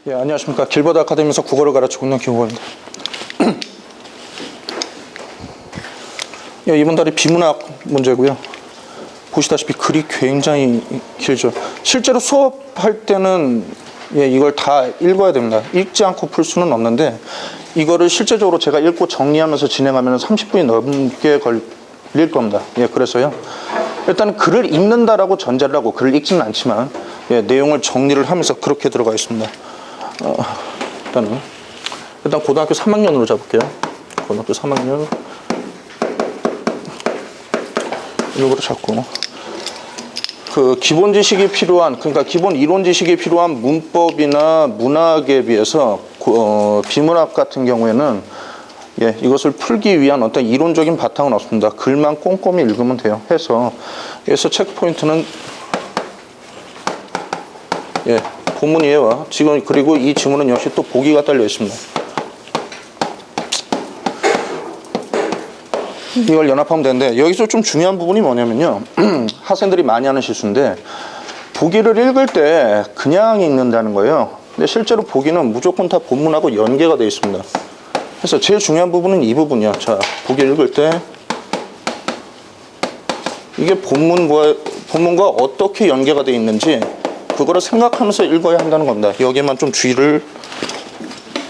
예, 안녕하십니까. 길버드 아카데미에서 국어를 가르치고 있는 김국호입니다. 예, 이번 달이 비문학 문제고요. 보시다시피 글이 굉장히 길죠. 실제로 수업할 때는 이걸 다 읽어야 됩니다. 읽지 않고 풀 수는 없는데 이거를 실제적으로 제가 읽고 정리하면서 진행하면 30분이 넘게 걸릴 겁니다. 예, 그래서요. 일단 글을 읽는다라고 전제를 하고 글을 읽지는 않지만 내용을 정리를 하면서 그렇게 들어가 있습니다. 일단 고등학교 3학년으로 잡을게요. 고등학교 3학년 이거로 잡고 그 기본 지식이 필요한, 그러니까 기본 이론 지식이 필요한 문법이나 문학에 비해서 비문학 같은 경우에는 이것을 풀기 위한 어떤 이론적인 바탕은 없습니다. 글만 꼼꼼히 읽으면 돼요. 그래서 체크 포인트는 본문이에요. 지금 그리고 이 지문은 역시 또 보기가 달려 있습니다. 이걸 연합하면 되는데 여기서 좀 중요한 부분이 뭐냐면요. 학생들이 많이 하는 실수인데 보기를 읽을 때 그냥 읽는다는 거예요. 근데 실제로 보기는 무조건 다 본문하고 연계가 되어 있습니다. 그래서 제일 중요한 부분은 이 부분이야. 자, 보기 읽을 때 이게 본문과 어떻게 연계가 되어 있는지 그거를 생각하면서 읽어야 한다는 겁니다. 여기에만 좀 주의를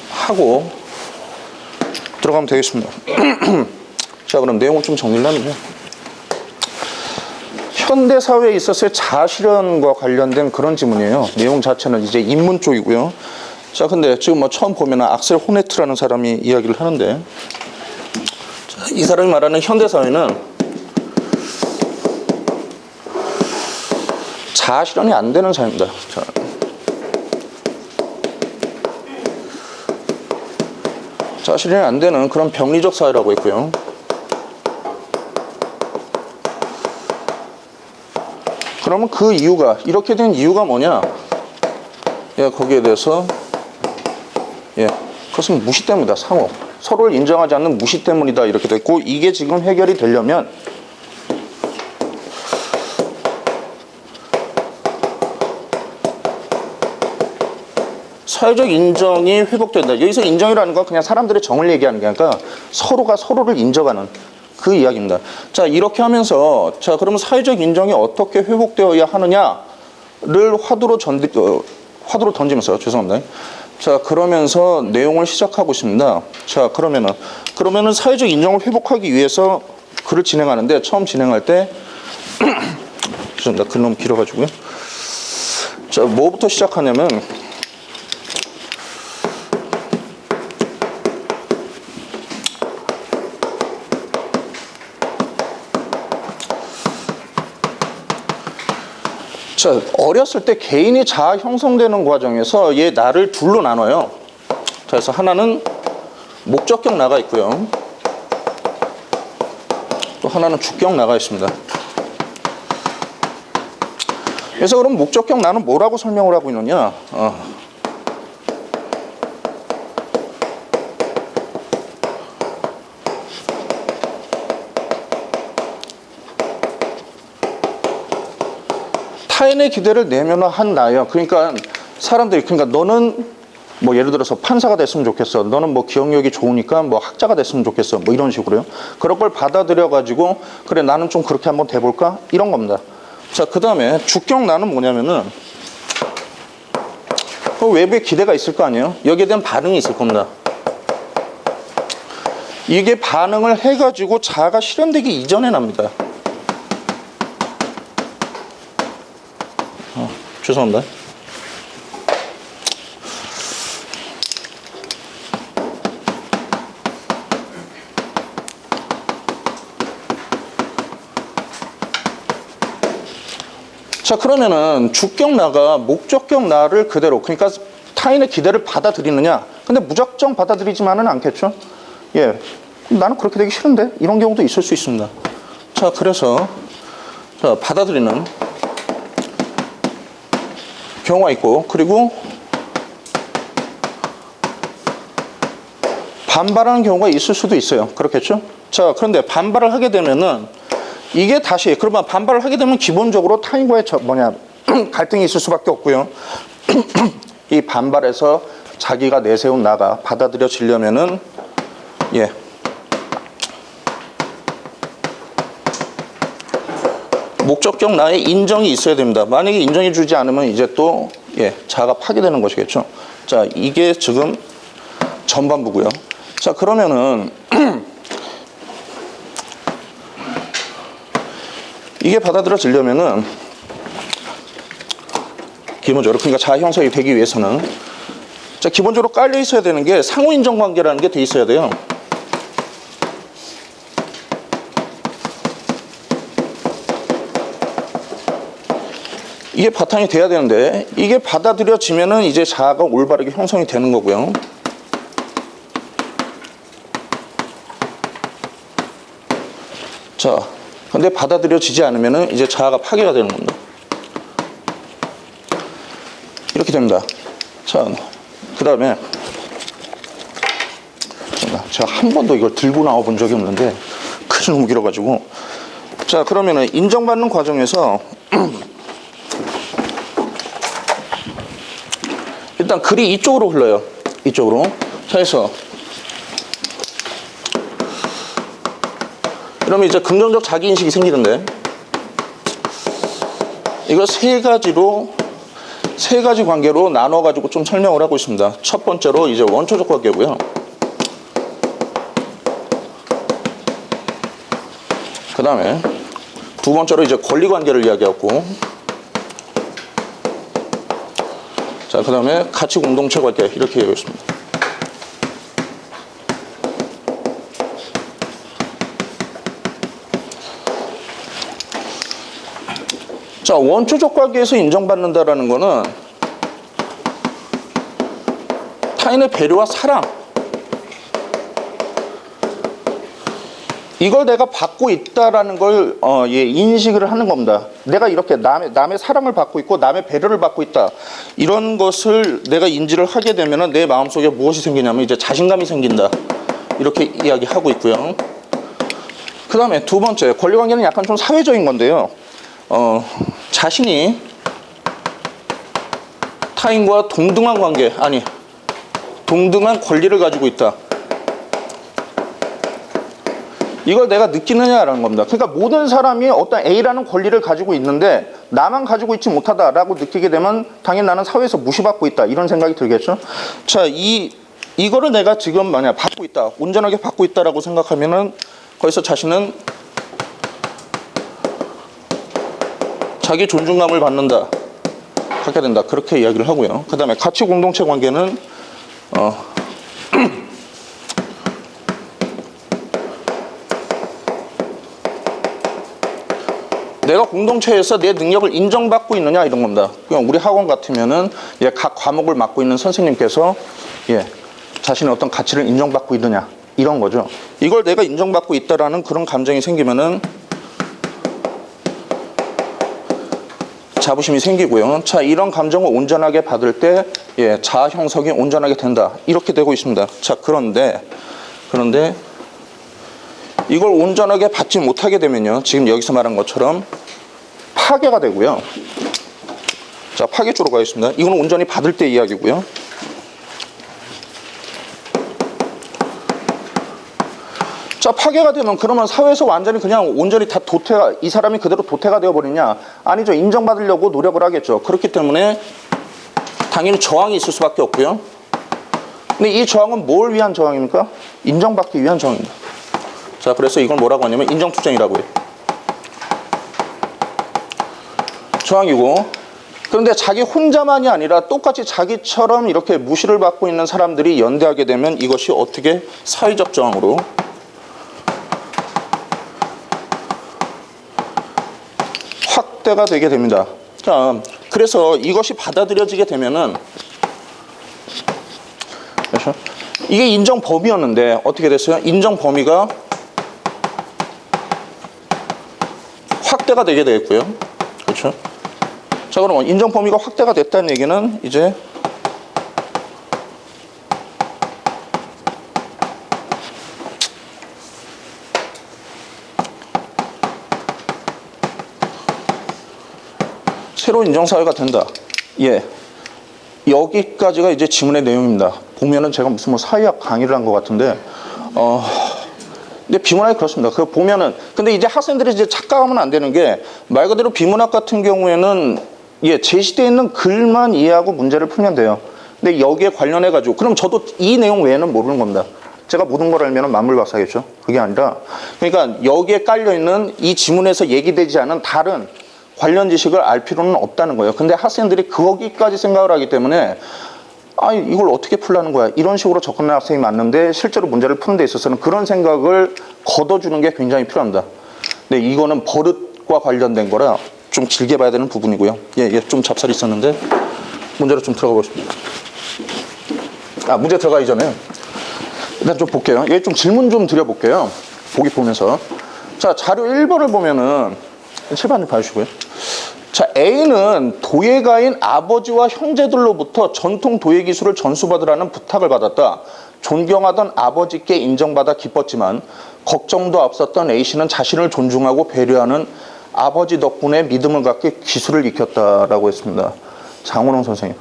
하고 들어가면 되겠습니다. 자, 그럼 내용을 좀 정리를 하면요. 현대사회에 있어서의 자아실현과 관련된 그런 지문이에요. 내용 자체는 이제 인문 쪽이고요. 자, 근데 지금 뭐 처음 보면은 악셀 호네트라는 사람이 이야기를 하는데, 자, 이 사람이 말하는 현대사회는 자아실현이 안 되는 사회입니다. 자, 자아실현이 안 되는 그런 병리적 사회라고 있고요. 그러면 그 이유가, 이렇게 된 이유가 뭐냐? 거기에 대해서 그것은 무시 때문이다. 상호. 서로를 인정하지 않는 무시 때문이다. 이렇게 됐고, 이게 지금 해결이 되려면 사회적 인정이 회복된다. 여기서 인정이라는 건 그냥 사람들의 정을 얘기하는 게 아니라 서로가 서로를 인정하는 그 이야기입니다. 자, 이렇게 하면서, 자, 그러면 사회적 인정이 어떻게 회복되어야 하느냐를 화두로 던지면서, 죄송합니다. 자, 그러면서 내용을 시작하고 있습니다. 자, 그러면은 사회적 인정을 회복하기 위해서 글을 진행하는데, 처음 진행할 때, 죄송합니다. 글 너무 길어가지고요. 자, 뭐부터 시작하냐면, 자, 어렸을 때 개인이 자아 형성되는 과정에서 나를 둘로 나눠요. 자, 그래서 하나는 목적격 나가 있고요. 또 하나는 주격 나가 있습니다. 그래서 그럼 목적격 나는 뭐라고 설명을 하고 있느냐? 타인의 기대를 내면화한 나예요. 그러니까 사람들이, 그러니까 너는 뭐 예를 들어서 판사가 됐으면 좋겠어. 너는 뭐 기억력이 좋으니까 뭐 학자가 됐으면 좋겠어. 뭐 이런 식으로요. 그런 걸 받아들여 가지고 그래 나는 좀 그렇게 한번 돼볼까? 이런 겁니다. 자, 그 다음에 주격 나는 뭐냐면은 그 외부에 기대가 있을 거 아니에요. 여기에 대한 반응이 있을 겁니다. 이게 반응을 해가지고 자아가 실현되기 이전에 납니다. 죄송합니다. 자, 그러면은 주격 나가 목적격 나를 그대로, 그러니까 타인의 기대를 받아들이느냐? 근데 무작정 받아들이지만은 않겠죠? 나는 그렇게 되기 싫은데? 이런 경우도 있을 수 있습니다. 자, 그래서 받아들이는 경우가 있고, 그리고 반발하는 경우가 있을 수도 있어요. 그렇겠죠? 자, 그런데 반발을 하게 되면은 이게 다시, 그러면 반발을 하게 되면 기본적으로 타인과의 갈등이 있을 수밖에 없고요. 이 반발에서 자기가 내세운 나가 받아들여지려면은 예. 목적격 나의 인정이 있어야 됩니다. 만약에 인정해 주지 않으면 이제 또 예, 자아가 파괴되는 것이겠죠. 자, 이게 지금 전반부고요. 자, 그러면은 이게 받아들여지려면은 기본적으로 그러니까 자아 형성이 되기 위해서는 자, 기본적으로 깔려 있어야 되는 게 상호 인정 관계라는 게 돼 있어야 돼요. 이게 바탕이 돼야 되는데 이게 받아들여지면은 이제 자아가 올바르게 형성이 되는 거고요. 자, 근데 받아들여지지 않으면은 이제 자아가 파괴가 되는 겁니다. 이렇게 됩니다. 자, 그 다음에 제가 한 번도 이걸 들고 나와 본 적이 없는데 글이 너무 길어가지고 자, 그러면은 인정받는 과정에서 일단 글이 이쪽으로 흘러요. 이쪽으로. 자, 해서 그러면 이제 긍정적 자기인식이 생기는데 이거 세 가지 관계로 나눠가지고 좀 설명을 하고 있습니다. 첫 번째로 이제 원초적 관계고요. 그 다음에 두 번째로 이제 권리 관계를 이야기하고 자, 그 다음에 가치 공동체 관계 이렇게 얘기했습니다. 자, 원초적 관계에서 인정받는다라는 거는 타인의 배려와 사랑 이걸 내가 받고 있다라는 걸 인식을 하는 겁니다. 내가 이렇게 남의 사랑을 받고 있고 남의 배려를 받고 있다. 이런 것을 내가 인지를 하게 되면 내 마음속에 무엇이 생기냐면 이제 자신감이 생긴다. 이렇게 이야기하고 있고요. 그 다음에 두 번째, 권리관계는 약간 좀 사회적인 건데요. 자신이 타인과 동등한 관계, 동등한 권리를 가지고 있다. 이걸 내가 느끼느냐라는 겁니다. 그러니까 모든 사람이 어떤 A라는 권리를 가지고 있는데 나만 가지고 있지 못하다라고 느끼게 되면 당연히 나는 사회에서 무시받고 있다. 이런 생각이 들겠죠. 자, 이거를 내가 지금 만약 받고 있다. 온전하게 받고 있다라고 생각하면은 거기서 자신은 자기 존중감을 갖게 된다. 그렇게 이야기를 하고요. 그 다음에 가치 공동체 관계는 내가 공동체에서 내 능력을 인정받고 있느냐 이런 겁니다. 그냥 우리 학원 같으면은 각 과목을 맡고 있는 선생님께서 자신의 어떤 가치를 인정받고 있느냐 이런 거죠. 이걸 내가 인정받고 있다라는 그런 감정이 생기면은 자부심이 생기고요. 자, 이런 감정을 온전하게 받을 때 자아 형성이 온전하게 된다. 이렇게 되고 있습니다. 자, 그런데 이걸 온전하게 받지 못하게 되면요. 지금 여기서 말한 것처럼 파괴가 되고요. 자, 파괴 쪽으로 가겠습니다. 이건 온전히 받을 때 이야기고요. 자, 파괴가 되면 그러면 사회에서 완전히 그냥 온전히 다 이 사람이 그대로 도태가 되어버리냐? 아니죠. 인정받으려고 노력을 하겠죠. 그렇기 때문에 당연히 저항이 있을 수밖에 없고요. 근데 이 저항은 뭘 위한 저항입니까? 인정받기 위한 저항입니다. 자, 그래서 이걸 뭐라고 하냐면 인정투쟁이라고 해요. 저항이고, 그런데 자기 혼자만이 아니라 똑같이 자기처럼 이렇게 무시를 받고 있는 사람들이 연대하게 되면 이것이 어떻게 사회적 저항으로 확대가 되게 됩니다. 자, 그래서 이것이 받아들여지게 되면은 그렇죠? 이게 인정 범위였는데 어떻게 됐어요? 인정 범위가 확대가 되게 되겠고요. 그렇죠? 자, 그럼 인정 범위가 확대가 됐다는 얘기는 이제 새로운 인정사회가 된다. 여기까지가 이제 지문의 내용입니다. 보면은 제가 무슨 뭐 사회학 강의를 한 것 같은데, 근데 비문학이 그렇습니다. 그 보면은, 근데 이제 학생들이 이제 착각하면 안 되는 게, 말 그대로 비문학 같은 경우에는, 예, 제시되어 있는 글만 이해하고 문제를 풀면 돼요. 근데 여기에 관련해가지고, 그럼 저도 이 내용 외에는 모르는 겁니다. 제가 모든 걸 알면 만물박사겠죠? 그게 아니라, 그러니까 여기에 깔려있는 이 지문에서 얘기되지 않은 다른 관련 지식을 알 필요는 없다는 거예요. 근데 학생들이 거기까지 생각을 하기 때문에, 아, 이걸 어떻게 풀라는 거야? 이런 식으로 접근하는 학생이 많은데 실제로 문제를 푸는 데 있어서는 그런 생각을 걷어주는 게 굉장히 필요합니다. 근데 이거는 버릇과 관련된 거라 좀 길게 봐야 되는 부분이고요. 예, 좀 잡살이 있었는데 문제로 좀 들어가 보겠습니다. 문제 들어가기 전에 일단 좀 볼게요. 예, 좀 질문 좀 드려볼게요. 보기 보면서. 자, 자료 1번을 보면은 7번 좀 봐주시고요. 자, A는 도예가인 아버지와 형제들로부터 전통 도예 기술을 전수받으라는 부탁을 받았다. 존경하던 아버지께 인정받아 기뻤지만 걱정도 앞섰던 A씨는 자신을 존중하고 배려하는 아버지 덕분에 믿음을 갖게 기술을 익혔다라고 했습니다. 장원홍 선생님.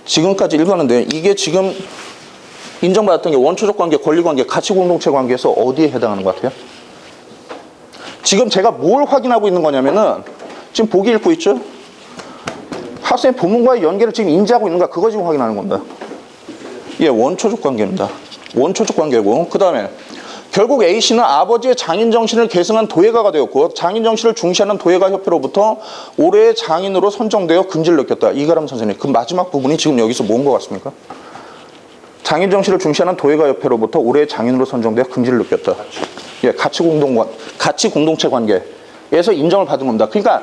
지금까지 읽었는데 이게 지금 인정받았던 게 원초적 관계, 권리관계, 가치공동체 관계에서 어디에 해당하는 것 같아요? 지금 제가 뭘 확인하고 있는 거냐면은 지금 보기 읽고 있죠? 학생의 본문과의 연계를 지금 인지하고 있는가? 그거 지금 확인하는 겁니다. 예, 원초적 관계입니다. 원초적 관계고, 그 다음에 결국 A씨는 아버지의 장인정신을 계승한 도예가가 되었고 장인정신을 중시하는 도예가 협회로부터 올해의 장인으로 선정되어 근질을 느꼈다. 이가람 선생님, 그 마지막 부분이 지금 여기서 뭔 것 같습니까? 장인정신을 중시하는 도예가 협회로부터 올해의 장인으로 선정되어 근질을 느꼈다. 예, 가치 공동체 관계에서 인정을 받은 겁니다. 그러니까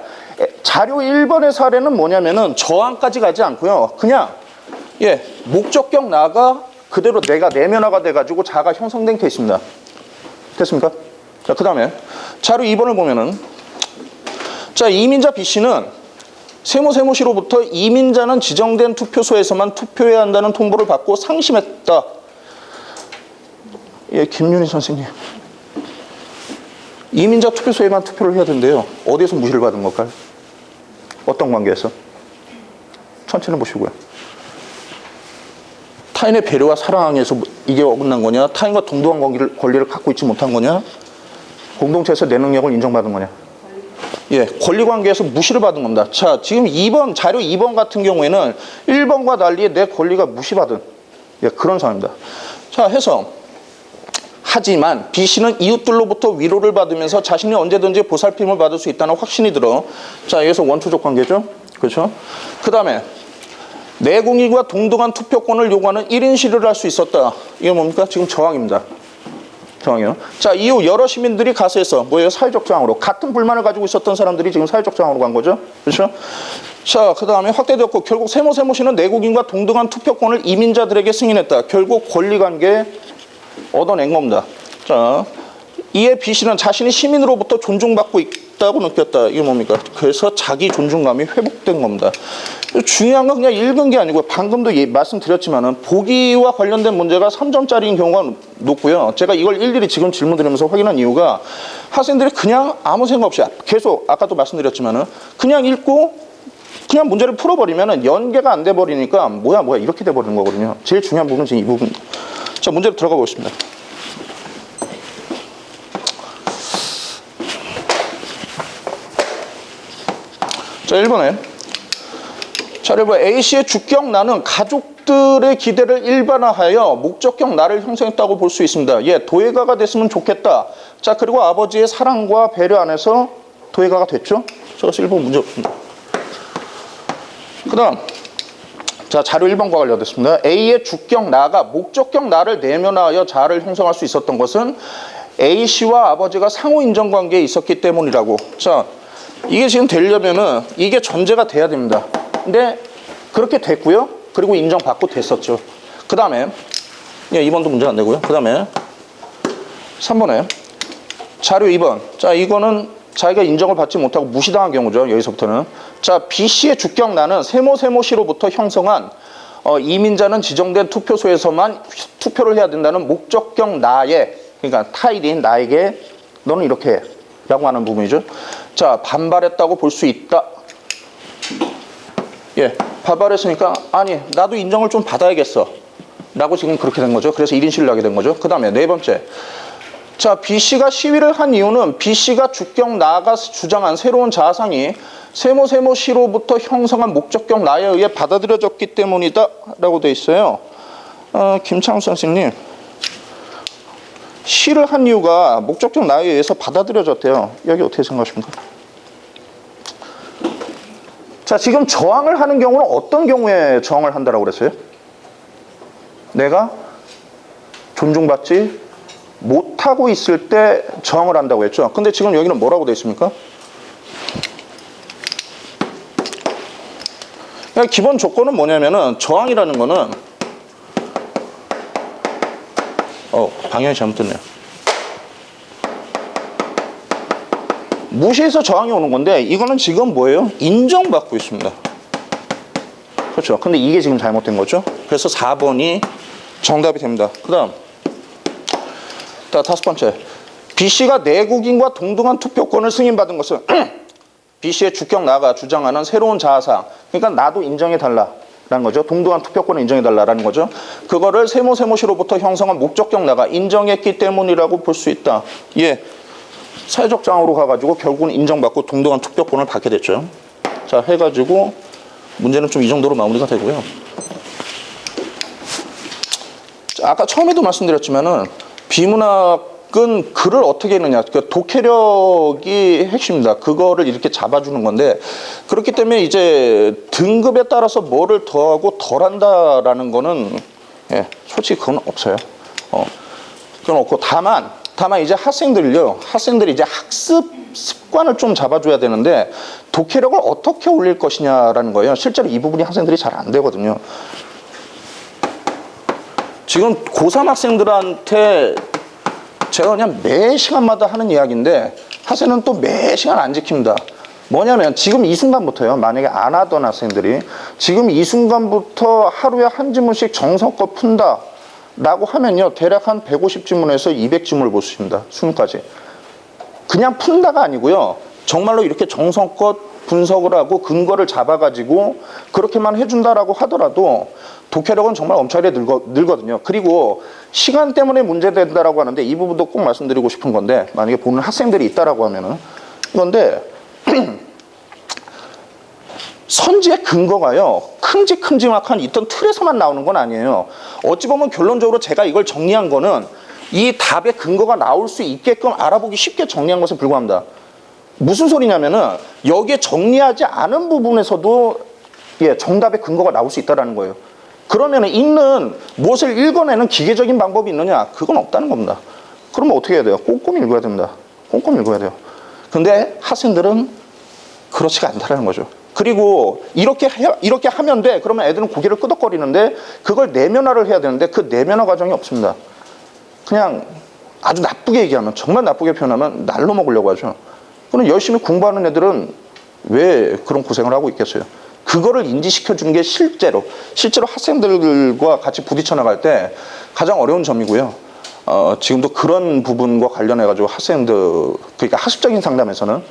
자료 1번의 사례는 뭐냐면은 저항까지 가지 않고요. 그냥 예, 목적격 나가 그대로 내가 내면화가 돼가지고 자가 형성된 케이스입니다. 됐습니까? 자, 그 다음에 자료 2번을 보면은 자, 이민자 B씨는 세무세무시로부터 이민자는 지정된 투표소에서만 투표해야 한다는 통보를 받고 상심했다. 예, 김윤희 선생님. 이민자 투표소에만 투표를 해야 된대요. 어디에서 무시를 받은 걸까요? 어떤 관계에서? 천천히 보시고요. 타인의 배려와 사랑에서 이게 어긋난 거냐? 타인과 동등한 권리를 갖고 있지 못한 거냐? 공동체에서 내 능력을 인정받은 거냐? 예, 권리관계에서 무시를 받은 겁니다. 자, 지금 2번, 자료 2번 같은 경우에는 1번과 달리 내 권리가 무시받은 예, 그런 상황입니다. 자, 해서 하지만 B씨는 이웃들로부터 위로를 받으면서 자신이 언제든지 보살핌을 받을 수 있다는 확신이 들어. 자, 여기서 원초적 관계죠. 그렇죠? 그 다음에 내공인과 동등한 투표권을 요구하는 1인 시위를 할 수 있었다. 이게 뭡니까? 지금 저항입니다. 저항이요. 자, 이후 여러 시민들이 가세해서 뭐예요? 사회적 저항으로. 같은 불만을 가지고 있었던 사람들이 지금 사회적 저항으로 간 거죠. 그렇죠? 자, 그 다음에 확대되었고 결국 세무시는 내국인과 동등한 투표권을 이민자들에게 승인했다. 결국 권리관계 얻어낸 겁니다. 자, 이에 B씨는 자신이 시민으로부터 존중받고 있다고 느꼈다. 이게 뭡니까? 그래서 자기 존중감이 회복된 겁니다. 중요한 건 그냥 읽은 게 아니고 방금도 말씀드렸지만은 보기와 관련된 문제가 3점짜리인 경우가 높고요. 제가 이걸 일일이 지금 질문 드리면서 확인한 이유가 학생들이 그냥 아무 생각 없이 계속 아까도 말씀드렸지만은 그냥 읽고 그냥 문제를 풀어버리면은 연계가 안 돼 버리니까 뭐야 이렇게 돼 버리는 거거든요. 제일 중요한 부분은 지금 이 부분. 자, 문제로 들어가 보겠습니다. 자, 1번에 자, 여러분 A씨의 주격 나는 가족들의 기대를 일반화하여 목적격 나를 형성했다고 볼 수 있습니다. 예, 도예가가 됐으면 좋겠다. 자, 그리고 아버지의 사랑과 배려 안에서 도예가가 됐죠. 저것이 1번 문제. 그 다음 자, 자료 1번과 관련됐습니다. A의 주격 나가 목적격 나를 내면화하여 자아를 형성할 수 있었던 것은 A씨와 아버지가 상호 인정 관계에 있었기 때문이라고. 자, 이게 지금 되려면은 이게 전제가 돼야 됩니다. 근데 그렇게 됐고요. 그리고 인정받고 됐었죠. 그 다음에 예, 2번도 문제가 안 되고요. 그 다음에 3번에 자료 2번. 자, 이거는 자기가 인정을 받지 못하고 무시당한 경우죠. 여기서부터는. 자, B씨의 주격 나는 세무시로부터 형성한 이민자는 지정된 투표소에서만 투표를 해야 된다는 목적격 나에, 그러니까 타일인 나에게 너는 이렇게 해 라고 하는 부분이죠. 자, 반발했다고 볼 수 있다. 예, 반발했으니까 아니 나도 인정을 좀 받아야겠어 라고 지금 그렇게 된 거죠. 그래서 1인 시위를 하게 된 거죠. 그 다음에 네 번째, 자 B씨가 시위를 한 이유는 B씨가 주격 나가 주장한 새로운 자아상이 세모시로부터 형성한 목적격 나에 의해 받아들여졌기 때문이다 라고 돼 있어요. 김창수 선생님, 시를 한 이유가 목적격 나에 의해서 받아들여졌대요. 여기 어떻게 생각하십니까? 자, 지금 저항을 하는 경우는 어떤 경우에 저항을 한다라고 그랬어요? 내가 존중받지 못하고 있을 때 저항을 한다고 했죠. 근데 지금 여기는 뭐라고 돼 있습니까? 그러니까 기본 조건은 뭐냐면은 저항이라는 거는 방향이 잘못됐네요. 무시해서 저항이 오는 건데 이거는 지금 뭐예요? 인정받고 있습니다. 그렇죠. 근데 이게 지금 잘못된 거죠. 그래서 4번이 정답이 됩니다. 그 다음 다섯 번째, B씨가 내국인과 동등한 투표권을 승인받은 것은 B씨의 주격 나가 주장하는 새로운 자아상, 그러니까 나도 인정해달라라는 거죠. 동등한 투표권을 인정해달라라는 거죠. 그거를 세모시로부터 형성한 목적격 나가 인정했기 때문이라고 볼 수 있다. 예, 사회적 장으로 가가지고 결국은 인정받고 동등한 투표권을 받게 됐죠. 자, 해가지고 문제는 좀 이 정도로 마무리가 되고요. 자, 아까 처음에도 말씀드렸지만은 비문학은 글을 어떻게 했느냐, 그 독해력이 핵심입니다. 그거를 이렇게 잡아주는 건데, 그렇기 때문에 이제 등급에 따라서 뭐를 더하고 덜한다라는 거는 예, 솔직히 그건 없어요. 그건 없고, 다만 이제 학생들이 이제 학습 습관을 좀 잡아줘야 되는데 독해력을 어떻게 올릴 것이냐라는 거예요. 실제로 이 부분이 학생들이 잘 안 되거든요. 지금 고3 학생들한테 제가 그냥 매 시간마다 하는 이야기인데 학생은 또 매 시간 안 지킵니다. 뭐냐면 지금 이 순간부터요. 만약에 안 하던 학생들이 지금 이 순간부터 하루에 한 지문씩 정성껏 푼다 라고 하면요, 대략 한 150지문에서 200지문을 볼 수 있습니다. 수능까지. 그냥 푼다가 아니고요, 정말로 이렇게 정성껏 분석을 하고 근거를 잡아가지고 그렇게만 해준다라고 하더라도 독해력은 정말 엄청나게 늘거든요. 그리고 시간 때문에 문제된다라고 하는데 이 부분도 꼭 말씀드리고 싶은 건데, 만약에 보는 학생들이 있다라고 하면은 그런데 선지의 근거가요, 큼직큼직한 있던 틀에서만 나오는 건 아니에요. 어찌 보면 결론적으로 제가 이걸 정리한 거는 이 답의 근거가 나올 수 있게끔 알아보기 쉽게 정리한 것에 불과합니다. 무슨 소리냐면은 여기에 정리하지 않은 부분에서도 예, 정답의 근거가 나올 수 있다는 거예요. 그러면은 읽는 무엇을 읽어내는 기계적인 방법이 있느냐? 그건 없다는 겁니다. 그러면 어떻게 해야 돼요? 꼼꼼히 읽어야 됩니다. 꼼꼼히 읽어야 돼요. 근데 학생들은 그렇지가 않다는 거죠. 그리고 이렇게 하면 돼. 그러면 애들은 고개를 끄덕거리는데 그걸 내면화를 해야 되는데 그 내면화 과정이 없습니다. 그냥 아주 나쁘게 얘기하면, 정말 나쁘게 표현하면 날로 먹으려고 하죠. 그럼 열심히 공부하는 애들은 왜 그런 고생을 하고 있겠어요? 그거를 인지시켜 주는 게 실제로 학생들과 같이 부딪혀 나갈 때 가장 어려운 점이고요. 지금도 그런 부분과 관련해 가지고 학생들, 그러니까 학습적인 상담에서는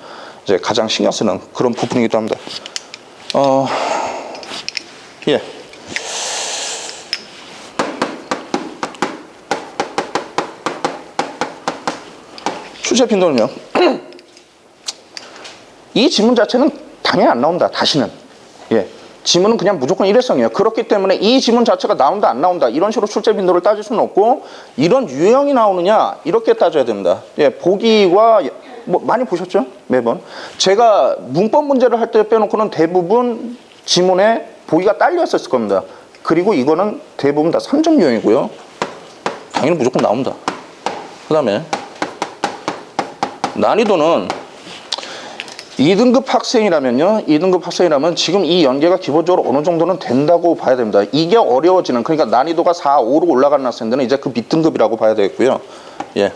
이제 가장 신경 쓰는 그런 부분이기도 합니다. 예. 출제 빈도는요. 이 지문 자체는 당연히 안 나온다. 다시는. 예. 지문은 그냥 무조건 일회성이에요. 그렇기 때문에 이 지문 자체가 나온다 안 나온다 이런 식으로 출제 빈도를 따질 수는 없고, 이런 유형이 나오느냐 이렇게 따져야 됩니다. 예, 보기와 뭐 많이 보셨죠? 매번 제가 문법 문제를 할 때 빼놓고는 대부분 지문에 보기가 딸려 있었을 겁니다. 그리고 이거는 대부분 다 3점 유형이고요. 당연히 무조건 나옵니다. 그 다음에 난이도는 2등급 학생이라면요, 2등급 학생이라면 지금 이 연계가 기본적으로 어느 정도는 된다고 봐야 됩니다. 이게 어려워지는, 그러니까 난이도가 4, 5로 올라가는 학생들은 이제 그 밑등급이라고 봐야 되겠고요. 예.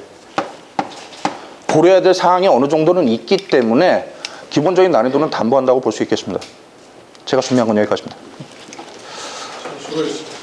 고려해야 될 사항이 어느 정도는 있기 때문에 기본적인 난이도는 담보한다고 볼 수 있겠습니다. 제가 준비한 건 여기까지입니다. 수고하셨습니다.